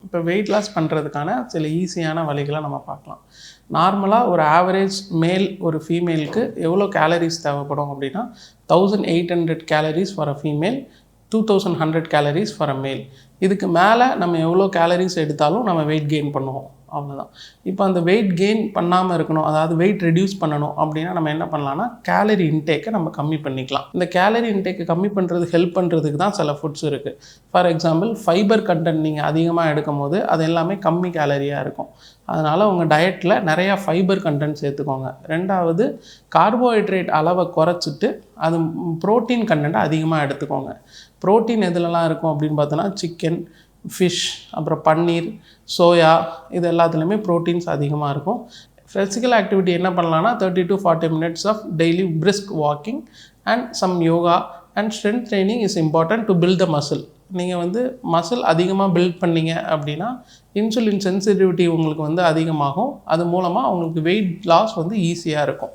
இப்போ weight loss பண்ணுறதுக்கான சில ஈஸியான வழிகளை நம்ம பார்க்கலாம். நார்மலாக ஒரு ஆவரேஜ் மேல் ஒரு ஃபீமேலுக்கு எவ்வளோ கேலரிஸ் தேவைப்படும் அப்படின்னா 1800 calories for a female, 2100 calories for a மேல். இதுக்கு மேலே நம்ம எவ்வளோ கேலரிஸ் எடுத்தாலும் நம்ம வெயிட் கெயின் பண்ணுவோம், அவ்வளோதான். இப்போ அந்த வெயிட் கெயின் பண்ணாமல் இருக்கணும், அதாவது வெயிட் ரெடியூஸ் பண்ணணும் அப்படின்னா நம்ம என்ன பண்ணலாம்னா கேலரி இன்டேக்கை நம்ம கம்மி பண்ணிக்கலாம். இந்த கேலரி இன்டேக்கை கம்மி பண்ணுறது ஹெல்ப் பண்ணுறதுக்கு தான் சில ஃபுட்ஸ் இருக்குது. ஃபார் எக்ஸாம்பிள் ஃபைபர் கண்டென்ட் நீங்கள் அதிகமாக எடுக்கும் போது அது எல்லாமே கம்மி கேலரியாக இருக்கும். அதனால் உங்கள் டயட்டில் நிறையா ஃபைபர் கண்டென்ட் சேர்த்துக்கோங்க. ரெண்டாவது, கார்போஹைட்ரேட் அளவை குறைச்சிட்டு அது ப்ரோட்டீன் கண்டென்ட்டை அதிகமாக எடுத்துக்கோங்க. ப்ரோட்டீன் எதுலலாம் இருக்கும் அப்படின்னு பார்த்தோன்னா சிக்கன், ஃபிஷ், அப்புறம் பன்னீர், சோயா, இது எல்லாத்துலேயுமே ப்ரோட்டீன்ஸ் அதிகமாக இருக்கும். ஃபிசிக்கல் ஆக்டிவிட்டி என்ன பண்ணலான்னா 30 to 40 minutes of daily brisk walking and some yoga and strength training is important to build the muscle. நீங்கள் மசில் அதிகமாக பில்ட் பண்ணிங்க அப்படின்னா இன்சுலின் சென்சிட்டிவிட்டி உங்களுக்கு அதிகமாகும். அது மூலமாக உங்களுக்கு வெயிட் லாஸ் ஈஸியாக இருக்கும்.